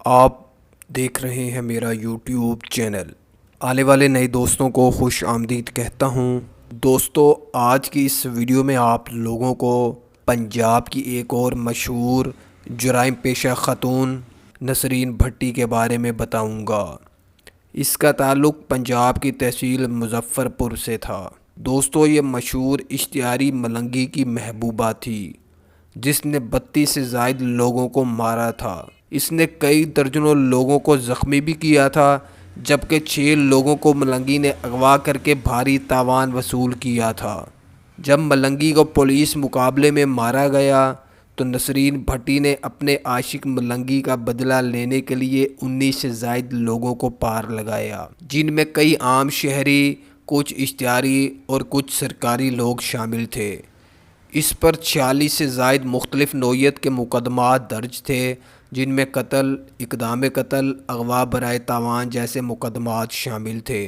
آپ دیکھ رہے ہیں میرا یوٹیوب چینل۔ آنے والے نئے دوستوں کو خوش آمدید کہتا ہوں۔ دوستو، آج کی اس ویڈیو میں آپ لوگوں کو پنجاب کی ایک اور مشہور جرائم پیشہ خاتون نسرین بھٹی کے بارے میں بتاؤں گا۔ اس کا تعلق پنجاب کی تحصیل مظفر پور سے تھا۔ دوستو، یہ مشہور اشتہاری ملنگی کی محبوبہ تھی جس نے 32 سے زائد لوگوں کو مارا تھا۔ اس نے کئی درجنوں لوگوں کو زخمی بھی کیا تھا، جبکہ 6 لوگوں کو ملنگی نے اغوا کر کے بھاری تاوان وصول کیا تھا۔ جب ملنگی کو پولیس مقابلے میں مارا گیا تو نسرین بھٹی نے اپنے عاشق ملنگی کا بدلہ لینے کے لیے 19 سے زائد لوگوں کو پار لگایا، جن میں کئی عام شہری، کچھ اشتہاری اور کچھ سرکاری لوگ شامل تھے۔ اس پر 46 سے زائد مختلف نوعیت کے مقدمات درج تھے، جن میں قتل، اقدام قتل، اغوا برائے تاوان جیسے مقدمات شامل تھے۔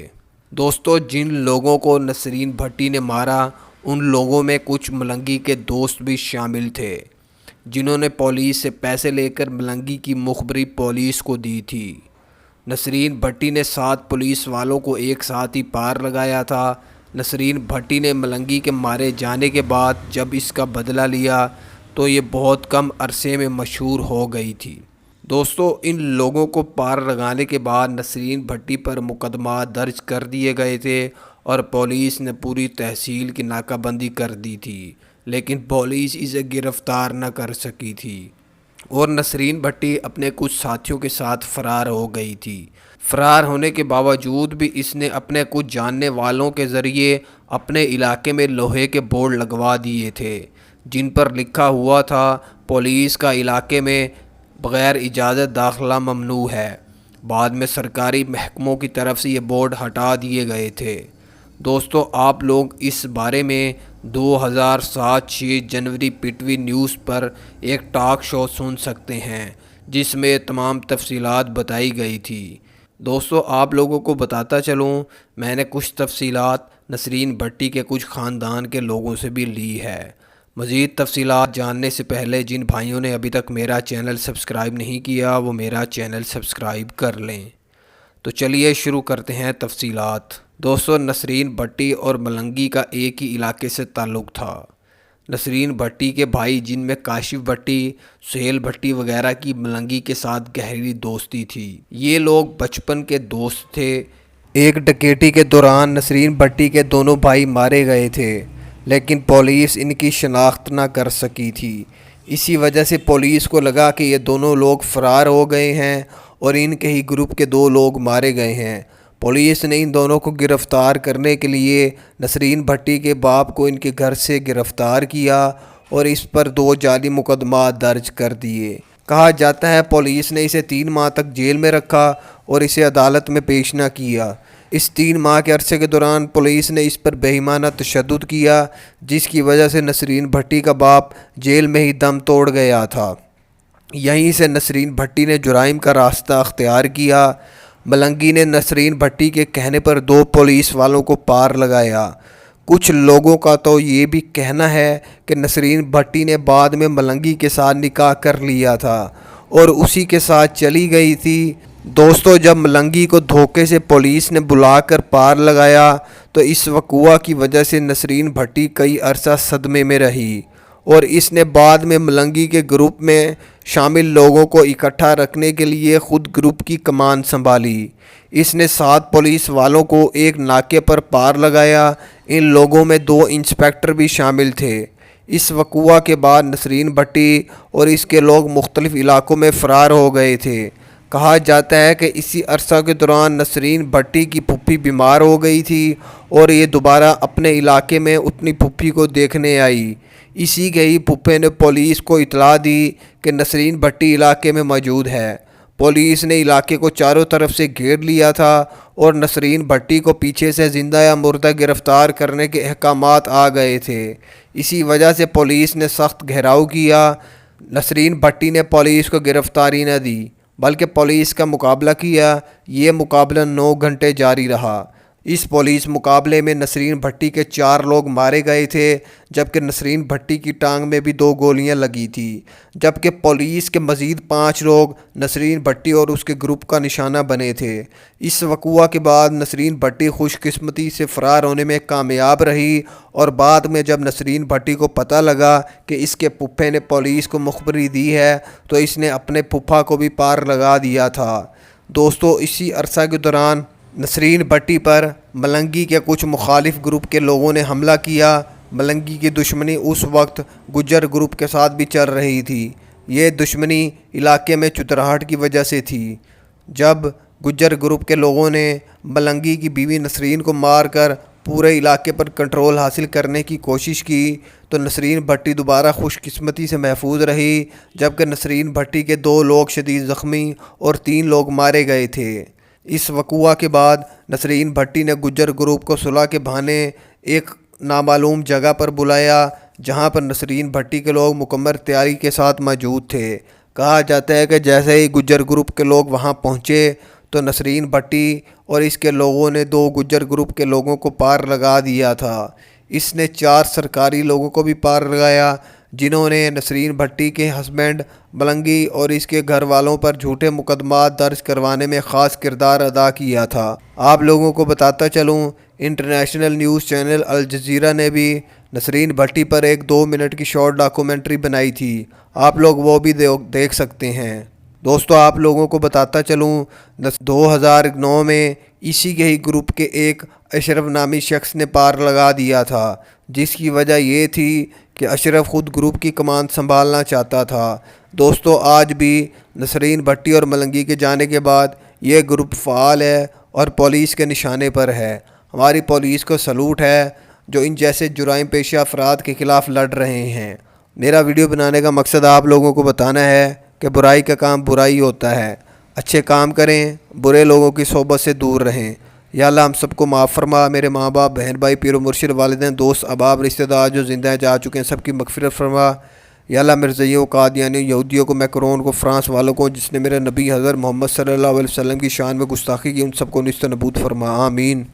دوستو، جن لوگوں کو نسرین بھٹی نے مارا ان لوگوں میں کچھ ملنگی کے دوست بھی شامل تھے، جنہوں نے پولیس سے پیسے لے کر ملنگی کی مخبری پولیس کو دی تھی۔ نسرین بھٹی نے 7 پولیس والوں کو ایک ساتھ ہی پار لگایا تھا۔ نسرین بھٹی نے ملنگی کے مارے جانے کے بعد جب اس کا بدلہ لیا تو یہ بہت کم عرصے میں مشہور ہو گئی تھی۔ دوستو، ان لوگوں کو پار لگانے کے بعد نسرین بھٹی پر مقدمات درج کر دیے گئے تھے اور پولیس نے پوری تحصیل کی ناکہ بندی کر دی تھی، لیکن پولیس اسے گرفتار نہ کر سکی تھی اور نسرین بھٹی اپنے کچھ ساتھیوں کے ساتھ فرار ہو گئی تھی۔ فرار ہونے کے باوجود بھی اس نے اپنے کچھ جاننے والوں کے ذریعے اپنے علاقے میں لوہے کے بورڈ لگوا دیے تھے، جن پر لکھا ہوا تھا پولیس کا علاقے میں بغیر اجازت داخلہ ممنوع ہے۔ بعد میں سرکاری محکموں کی طرف سے یہ بورڈ ہٹا دیے گئے تھے۔ دوستو، آپ لوگ اس بارے میں 2007 6 جنوری پی ٹی وی نیوز پر ایک ٹاک شو سن سکتے ہیں، جس میں تمام تفصیلات بتائی گئی تھی۔ دوستو، آپ لوگوں کو بتاتا چلوں، میں نے کچھ تفصیلات نسرین بھٹی کے کچھ خاندان کے لوگوں سے بھی لی ہے۔ مزید تفصیلات جاننے سے پہلے جن بھائیوں نے ابھی تک میرا چینل سبسکرائب نہیں کیا وہ میرا چینل سبسکرائب کر لیں۔ تو چلیے شروع کرتے ہیں تفصیلات۔ دوستو، نسرین بھٹی اور ملنگی کا ایک ہی علاقے سے تعلق تھا۔ نسرین بھٹی کے بھائی جن میں کاشف بھٹی، سہیل بھٹی وغیرہ کی ملنگی کے ساتھ گہری دوستی تھی۔ یہ لوگ بچپن کے دوست تھے۔ ایک ڈکیتی کے دوران نسرین بھٹی کے دونوں بھائی مارے گئے تھے، لیکن پولیس ان کی شناخت نہ کر سکی تھی۔ اسی وجہ سے پولیس کو لگا کہ یہ دونوں لوگ فرار ہو گئے ہیں اور ان کے ہی گروپ کے 2 لوگ مارے گئے ہیں۔ پولیس نے ان دونوں کو گرفتار کرنے کے لیے نسرین بھٹی کے باپ کو ان کے گھر سے گرفتار کیا اور اس پر 2 جعلی مقدمات درج کر دیے۔ کہا جاتا ہے پولیس نے اسے 3 ماہ تک جیل میں رکھا اور اسے عدالت میں پیش نہ کیا۔ اس 3 ماہ کے عرصے کے دوران پولیس نے اس پر بے ایمانہ تشدد کیا، جس کی وجہ سے نسرین بھٹی کا باپ جیل میں ہی دم توڑ گیا تھا۔ یہیں سے نسرین بھٹی نے جرائم کا راستہ اختیار کیا۔ ملنگی نے نسرین بھٹی کے کہنے پر 2 پولیس والوں کو پار لگایا۔ کچھ لوگوں کا تو یہ بھی کہنا ہے کہ نسرین بھٹی نے بعد میں ملنگی کے ساتھ نکاح کر لیا تھا اور اسی کے ساتھ چلی گئی تھی۔ دوستو، جب ملنگی کو دھوکے سے پولیس نے بلا کر پار لگایا تو اس وقوع کی وجہ سے نسرین بھٹی کئی عرصہ صدمے میں رہی اور اس نے بعد میں ملنگی کے گروپ میں شامل لوگوں کو اکٹھا رکھنے کے لیے خود گروپ کی کمان سنبھالی۔ اس نے 7 پولیس والوں کو ایک ناکے پر پار لگایا۔ ان لوگوں میں 2 انسپکٹر بھی شامل تھے۔ اس وقوع کے بعد نسرین بھٹی اور اس کے لوگ مختلف علاقوں میں فرار ہو گئے تھے۔ کہا جاتا ہے کہ اسی عرصہ کے دوران نسرین بھٹی کی پھوپھی بیمار ہو گئی تھی اور یہ دوبارہ اپنے علاقے میں اپنی پھوپھی کو دیکھنے آئی۔ اسی گئی پھوپھے نے پولیس کو اطلاع دی کہ نسرین بھٹی علاقے میں موجود ہے۔ پولیس نے علاقے کو چاروں طرف سے گھیر لیا تھا اور نسرین بھٹی کو پیچھے سے زندہ یا مردہ گرفتار کرنے کے احکامات آ گئے تھے۔ اسی وجہ سے پولیس نے سخت گھیراؤ کیا۔ نسرین بھٹی نے پولیس کو گرفتاری نہ دی بلکہ پولیس کا مقابلہ کیا۔ یہ مقابلہ 9 گھنٹے جاری رہا۔ اس پولیس مقابلے میں نسرین بھٹی کے 4 لوگ مارے گئے تھے، جبکہ نسرین بھٹی کی ٹانگ میں بھی 2 گولیاں لگی تھیں، جبکہ پولیس کے مزید 5 لوگ نسرین بھٹی اور اس کے گروپ کا نشانہ بنے تھے۔ اس وقوع کے بعد نسرین بھٹی خوش قسمتی سے فرار ہونے میں کامیاب رہی، اور بعد میں جب نسرین بھٹی کو پتہ لگا کہ اس کے پھپھے نے پولیس کو مخبری دی ہے تو اس نے اپنے پھپھا کو بھی پار لگا دیا تھا۔ دوستو، اسی عرصہ کے دوران نسرین بھٹی پر ملنگی کے کچھ مخالف گروپ کے لوگوں نے حملہ کیا۔ ملنگی کی دشمنی اس وقت گجر گروپ کے ساتھ بھی چل رہی تھی۔ یہ دشمنی علاقے میں چتراہٹ کی وجہ سے تھی۔ جب گجر گروپ کے لوگوں نے ملنگی کی بیوی نسرین کو مار کر پورے علاقے پر کنٹرول حاصل کرنے کی کوشش کی تو نسرین بھٹی دوبارہ خوش قسمتی سے محفوظ رہی، جبکہ نسرین بھٹی کے 2 لوگ شدید زخمی اور 3 لوگ مارے گئے تھے۔ اس وقوع کے بعد نسرین بھٹی نے گجر گروپ کو صلح کے بہانے ایک نامعلوم جگہ پر بلایا، جہاں پر نسرین بھٹی کے لوگ مکمل تیاری کے ساتھ موجود تھے۔ کہا جاتا ہے کہ جیسے ہی گجر گروپ کے لوگ وہاں پہنچے تو نسرین بھٹی اور اس کے لوگوں نے 2 گجر گروپ کے لوگوں کو پار لگا دیا تھا۔ اس نے 4 سرکاری لوگوں کو بھی پار لگایا، جنہوں نے نسرین بھٹی کے ہسبینڈ ملنگی اور اس کے گھر والوں پر جھوٹے مقدمات درج کروانے میں خاص کردار ادا کیا تھا۔ آپ لوگوں کو بتاتا چلوں، انٹرنیشنل نیوز چینل الجزیرہ نے بھی نسرین بھٹی پر ایک 2 منٹ کی شارٹ ڈاکومنٹری بنائی تھی، آپ لوگ وہ بھی دیکھ سکتے ہیں۔ دوستو، آپ لوگوں کو بتاتا چلوں، 2009 میں اسی کے ہی گروپ کے ایک اشرف نامی شخص نے پار لگا دیا تھا، جس کی وجہ یہ تھی کہ اشرف خود گروپ کی کمان سنبھالنا چاہتا تھا۔ دوستو، آج بھی نسرین بھٹی اور ملنگی کے جانے کے بعد یہ گروپ فعال ہے اور پولیس کے نشانے پر ہے۔ ہماری پولیس کو سلوٹ ہے جو ان جیسے جرائم پیشہ افراد کے خلاف لڑ رہے ہیں۔ میرا ویڈیو بنانے کا مقصد آپ لوگوں کو بتانا ہے کہ برائی کا کام برائی ہوتا ہے، اچھے کام کریں، برے لوگوں کی صحبت سے دور رہیں۔ یا اللہ ہم سب کو معاف فرما، میرے ماں باپ، بہن بھائی، پیر و مرشد، والدین، دوست، احباب، رشتہ دار جو زندہ ہیں جا چکے ہیں، سب کی مغفرت فرما۔ یا اللہ مرزائیوں، قادیانیوں، یہودیوں کو، میکرون کو، فرانس والوں کو، جس نے میرے نبی حضرت محمد صلی اللہ علیہ وسلم کی شان میں گستاخی کی، ان سب کو نیست و نابود فرما، آمین۔